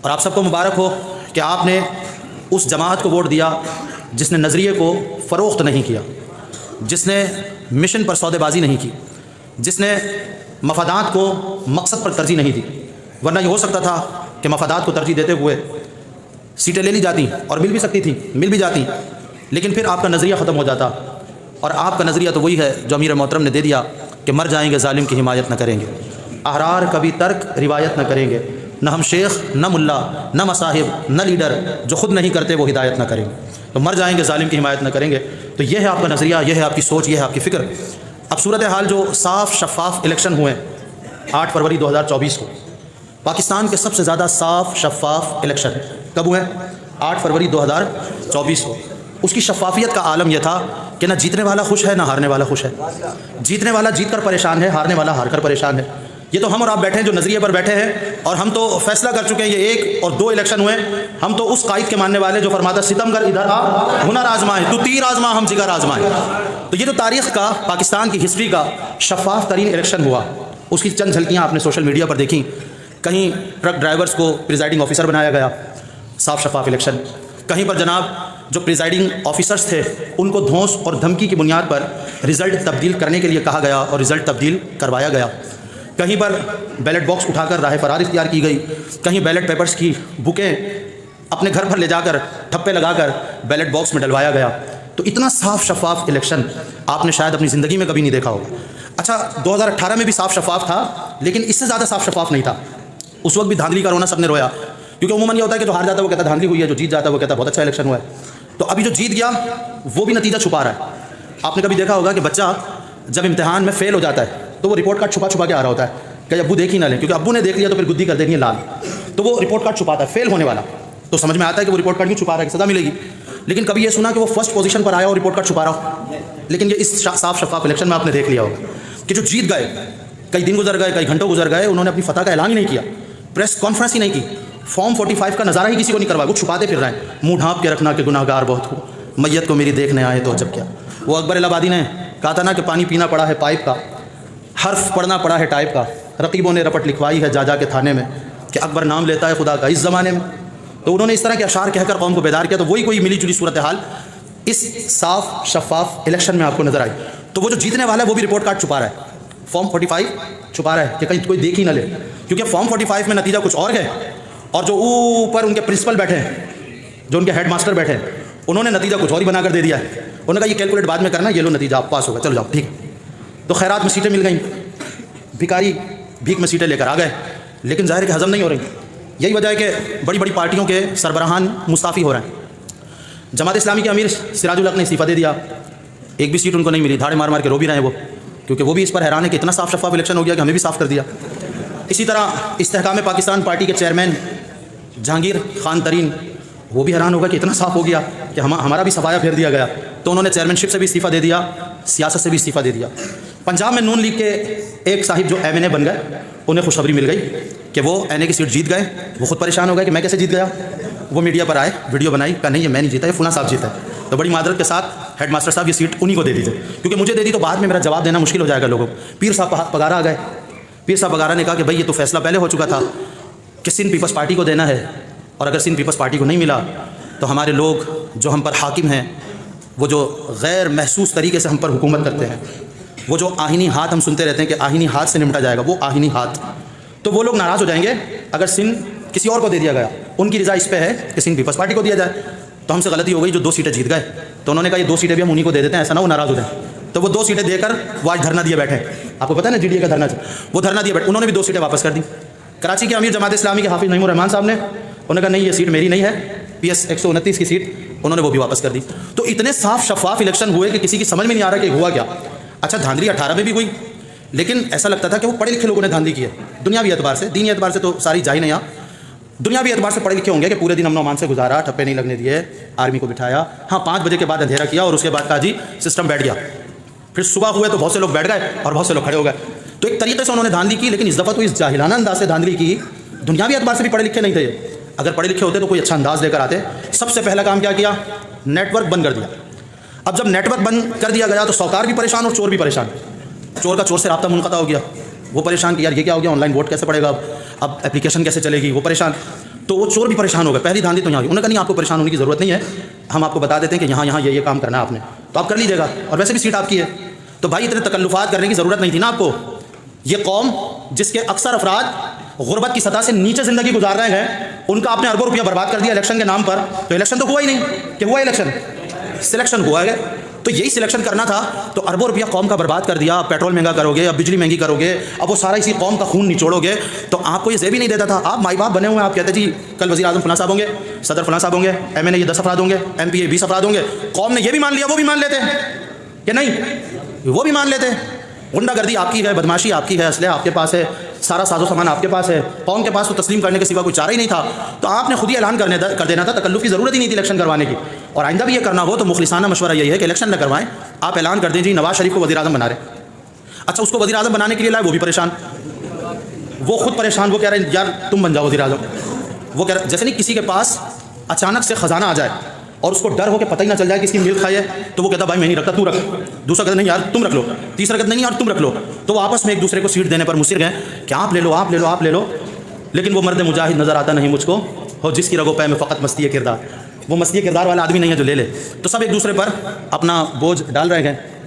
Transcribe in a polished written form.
और आप सबको मुबारक हो कि आपने उस जमात को वोट दिया जिसने नज़रिए को फ़रोख्त नहीं किया, जिसने मिशन पर सौदेबाजी नहीं की, जिसने मफादात को मकसद पर तरजीह नहीं दी। वरना ये हो सकता था कि मफादात को तरजीह देते हुए सीटें ले ली जाती और मिल भी सकती थी, मिल भी जाती, लेकिन फिर आपका नज़रिया ख़त्म हो जाता। और आपका नज़रिया तो वही है जो अमीर मोहतरम ने दे दिया कि मर जाएंगे ज़ालिम की हिमायत न करेंगे, अहरार कभी तर्क रिवायत न करेंगे, न हम शेख न मुल्ला न मसाहिब न लीडर, जो ख़ुद नहीं करते वो हिदायत न करेंगे, तो मर जाएंगे ज़ालिम की हिमायत न करेंगे। तो यह है आपका नज़रिया, यह है आपकी सोच, यह है आपकी फ़िक्र। अब सूरत हाल जो साफ़ शफ़ाफ़ इलेक्शन हुए 8 फरवरी 2024 को, पाकिस्तान के सबसे ज़्यादा साफ़ शफ़ाफ़ इलेक्शन कब हुए? 8 फरवरी 2024 को। उसकी शफ़ाफ़ियत का आलम यह था कि ना जीतने वाला खुश है ना हारने वाला खुश है। जीतने वाला जीत कर परेशान है, हारने वाला हार कर परेशान है। ये तो हम और आप बैठे हैं जो नज़रिए पर बैठे हैं, और हम तो फैसला कर चुके हैं। ये 1 और 2 इलेक्शन हुए, हम तो उस कायद के मानने वाले जो फरमाता सितमगर इधर आ हुनर आजमाए, तू तीर आजमा हम जिगर आजमाए। तो ये जो तारीख़ का, पाकिस्तान की हिस्ट्री का शफ़ाफ़ तरीन इलेक्शन हुआ, उसकी चंद झलकियाँ आपने सोशल मीडिया पर देखी। कहीं ट्रक ड्राइवर्स को प्रिजाइडिंग ऑफिसर बनाया गया, साफ़ शफ़ाफ़ इलेक्शन। कहीं पर जनाब जो प्रिजाइडिंग ऑफिसर्स थे उनको धौंस और धमकी की बुनियाद पर रिज़ल्ट तब्दील करने के लिए कहा गया और रिज़ल्ट तब्दील करवाया गया। कहीं पर बैलेट बॉक्स उठाकर राह फरार इख्तियार की गई, कहीं बैलेट पेपर्स की बुकें अपने घर पर ले जाकर ठप्पे लगाकर बैलेट बॉक्स में डलवाया गया। तो इतना साफ़ शफ़ाफ़ इलेक्शन आपने शायद अपनी ज़िंदगी में कभी नहीं देखा होगा। अच्छा, 2018 में भी साफ़ शफ़ाफ़ था, लेकिन इससे ज़्यादा साफ़ शफ़ाफ़ नहीं था। उस वक्त भी धांधली का रोना सबने रोया, क्योंकि उमूमन ये होता है कि जो हार जाता है वो कहता धांधली हुई है, जो जीत जाता है वो कहता बहुत अच्छा इलेक्शन हुआ है। तो अभी जो जीत गया वो भी नतीजा छुपा रहा है। आपने कभी देखा होगा कि बच्चा जब इम्तिहान में फ़ेल हो जाता है तो वो रिपोर्ट कार्ड छुपा छुपा के आ रहा होता है कि अब्बू देख ही ना लें, क्योंकि अब्बू ने देख लिया तो फिर गुद्दी कर देनी है लाल। तो वो रिपोर्ट कार्ड छुपाता है फ़ेल होने वाला। तो समझ में आता है कि वो रिपोर्ट कार्ड क्यों छुपा रहा है, कि सज़ा मिलेगी। लेकिन कभी ये सुना कि वो फर्स्ट पोजीशन पर आया और रिपोर्ट कार्ड छुपा रहा हो? लेकिन ये इस साफ़ शफ़ाफ़ इलेक्शन में आपने देख लिया होगा कि जो जीत गए, कई दिन गुजर गए, कई घंटों गुजर गए, उन्होंने अपनी फतह का ऐलान ही नहीं किया, प्रेस कॉन्फ्रेंस ही नहीं की, फॉर्म 45 का नज़ारा ही किसी को नहीं करवाया। वो छुपाते फिर रहे हैं, मुँह ढाँप के रखना कि गुनाहगार बहुत हो, मैयत को मेरी देखने आए तो जब क्या। वो अकबर इलाहाबादी ने कहा था ना कि पानी पीना पड़ा है पाइप का, हर्फ पढ़ना पड़ा है टाइप का, रकीबों ने रपट लिखवाई है जा के थाने में कि अकबर नाम लेता है खुदा का इस ज़माने में। तो उन्होंने इस तरह के अशार कहकर कौम को बेदार किया। तो वही कोई मिली जुली सूरत हाल इस साफ़ शफ़ाफ़ इलेक्शन में आपको नज़र आई। तो वो जो जीतने वाला है वो भी रिपोर्ट कार्ड छुपा रहा है, फॉर्म 45 छुपा रहा है कि कहीं कोई देख ही ना ले, क्योंकि फॉर्म 45 में नतीजा कुछ और है, और जो ऊपर उनके प्रिंसिपल बैठे हैं, जो उनके हेड मास्टर बैठे हैं, उन्होंने नतीजा कुछ और ही बनाकर दे दिया है। उन्होंने कहा ये कैलकुलेट बाद में करना, ये लो नतीजा आप पास होगा, चलो जाओ ठीक। तो खैरात में सीटें मिल गई, भिखारी भीख में सीटें लेकर आ गए, लेकिन ज़ाहिर के हज़म नहीं हो रही। यही वजह है कि बड़ी बड़ी पार्टियों के सरबराहान मुस्ताफ़ी हो रहे हैं। जमात इस्लामी के अमीर सिराजुल हक ने इस्तीफ़ा दे दिया, एक भी सीट उनको नहीं मिली, धाड़े मार मार के रो भी रहे हैं वो, क्योंकि वो भी इस पर हैरान है कि इतना साफ़ शफ़ाफ़ इलेक्शन हो गया कि हमें भी साफ़ कर दिया। इसी तरह इस्तेहकाम पाकिस्तान पार्टी के चेयरमैन जहांगीर खान तरीन, वो भी हैरान होगा कि इतना साफ़ हो गया कि हमारा भी सफाया फेर दिया गया। तो उन्होंने चेयरमैनशिप से भी इस्तीफ़ा दे दिया, सियासत से भी इस्तीफ़ा दे दिया। पंजाब में नून लीग के एक साहिब जो MNA बन गए, उन्हें खुशखबरी मिल गई कि वो NA की सीट जीत गए। वो खुद परेशान हो गए कि मैं कैसे जीत गया। वो मीडिया पर आए, वीडियो बनाई, कहा नहीं ये मैं नहीं जीता, ये फुला साहब जीता है। तो बड़ी मादरत के साथ हेड मास्टर साहब ये सीट उन्हीं को दे दीजिए, क्योंकि मुझे दे दी तो बाद में मेरा जवाब देना मुश्किल हो जाएगा लोगों को। पीर साहब पगारा आ गए, पीर साहब पगारा ने कहा कि भाई ये तो फैसला पहले हो चुका था कि सिंध पीपल्स पार्टी को देना है, और अगर सिंध पीपल्स पार्टी को नहीं मिला तो हमारे लोग जो हम पर हाकिम हैं, वो जो गैर महसूस तरीके से हम पर हुकूमत करते हैं, वो जो आहिनी हाथ हम सुनते रहते हैं कि आहिनी हाथ से निपटा जाएगा, वो आहिनी हाथ, तो वो लोग नाराज़ हो जाएंगे अगर सिंध किसी और को दे दिया गया। उनकी रज़ा इस पर है कि सिंध पीपल्स पार्टी को दिया जाए। तो हमसे गलती हो गई जो 2 सीटें जीत गए, तो उन्होंने कहा ये 2 सीटें भी हम उन्हीं को दे देते हैं, ऐसा ना वो नाराज़ हो जाए। तो वो 2 सीटें देकर वो आज धरना दिए बैठे हैं। आपको पता है ना GDA का धरना, वो धरना दिए बैठे, उन्होंने भी 2 सीटें वापस कर दी। कराची के अमीर जमात इस्लामी के हाफिज़ नईमुर रहमान साहब ने, उन्होंने कहा नहीं ये सीट मेरी नहीं है, PS 129 की सीट, उन्होंने वो भी वापस कर दी। तो इतने साफ़ शफ़ाफ़ इलेक्शन हुए कि किसी की समझ में नहीं आ रहा कि हुआ क्या। अच्छा, धांधली 18 में भी हुई, लेकिन ऐसा लगता था कि वो पढ़े लिखे लोगों ने धांधली की है। दुनियावी एतबार से, दीनी एतबार से तो सारी जा ही नहीं। दुनियावी एतबार से पढ़े लिखे होंगे कि पूरे दिन अमन-ओ-अमान से गुजारा, ठप्पे नहीं लगने दिए, आर्मी को बिठाया, हाँ 5 बजे के बाद अंधेरा किया, और उसके बाद कहा जी सिस्टम बैठ गया। फिर सुबह हुए तो बहुत से लोग बैठ गए और बहुत से लोग खड़े हो गए। तो एक तरीके से उन्होंने धांधली की, लेकिन इस दफ़ा तो इस जाहिलाना अंदाज से धांधली की। दुनियावी एतबार से भी पढ़े लिखे नहीं थे। अगर पढ़े लिखे होते तो कोई अच्छा अंदाज लेकर आते। सबसे पहला काम क्या किया, नेटवर्क बंद कर दिया। अब जब नेटवर्क बंद कर दिया गया तो सौकार भी परेशान और चोर भी परेशान। चोर का चोर से राब्ता मुनक़ता हो गया, वो परेशान कि यार ये क्या हो गया, ऑनलाइन वोट कैसे पड़ेगा, अब एप्लीकेशन कैसे चलेगी, वो परेशान। तो वो चोर भी परेशान हो गए, पहली धांधली तो यहाँ हुई। उन्होंने कहा नहीं, आपको परेशान होने की ज़रूरत नहीं है, हम आपको बता देते हैं कि यहाँ यहाँ ये काम करना है आपने, तो आप कर लीजिएगा, और वैसे भी सीट आपकी है। तो भाई इतने तकल्लुफ़ात करने की ज़रूरत नहीं थी ना आपको। ये कौम जिसके अक्सर अफराद गुरबत की सतह से नीचे ज़िंदगी गुजार रहे हैं, उनका आपने अरबों रुपया बर्बाद कर दिया इलेक्शन के नाम पर। तो इलेक्शन तो हुआ ही नहीं कि हुआ इलेक्शन, सिलेक्शन हुआ है। तो यही सिलेक्शन करना था, तो अरबों रुपया कौम का बर्बाद कर दिया। पेट्रोल महंगा करोगे, अब बिजली महंगी करोगे, अब वो सारा इसी कौम का खून निचोड़ोगे। तो आपको ये ज़ेब ही नहीं देता था। आप माई बाप बने हुए हैं, आप कहते जी कल वज़ीर आज़म फलां साहब होंगे, सदर फलां साहब होंगे, MNA ये 10 अफराद होंगे, MP ये 20 अफराद होंगे। कौम ने ये भी मान लिया, वो भी मान लेते कि नहीं, वो भी मान लेते। गुंडागर्दी आपकी है, बदमाशी आपकी है, असले आपके पास है, सारा साजो सामान आपके पास है, कौम के पास तो तस्लीम करने के सिवा कोई चारा ही नहीं था। तो आपने खुद ही ऐलान कर देना था, तकल्लुफ़ की ज़रूरत ही नहीं थी इलेक्शन करवाने की। और आइंदा भी ये करना हो तो मुखलिसाना मशवरा यही है कि इलेक्शन न करवाएं, आप ऐलान कर दें जी नवाज़ शरीफ को वज़ीर आज़म बना रहे। अच्छा, उसको वज़ीर आज़म बनाने के लिए लाए, वो भी परेशान, वो खुद परेशान, वो कह रहे हैं यार तुम बन जाओ वज़ीर आज़म। वो कह रहे जैसे नहीं किसी के पास अचानक से ख़जाना आ जाए और उसको डर हो के पता ही ना चल जाए कि इसकी मिल्क खाई है, तो वो कहता भाई मैं नहीं रखता, तू रख। दूसरा कहता नहीं यार तुम रख लो, तीसरा कहता नहीं यार तुम रख लो। तो वो आपस में एक दूसरे को सीट देने पर मुसिर गए कि आप ले लो, आप ले लो, आप ले लो। लेकिन वो मर्द मुजाहिद नज़र आता नहीं मुझको, हो जिसकी रगो पै में फ़कत मस्ती किरदार। वो मस्ती किरदार वाला आदमी नहीं है जो ले ले। तो सब एक दूसरे पर अपना बोझ डाल रहे हैं।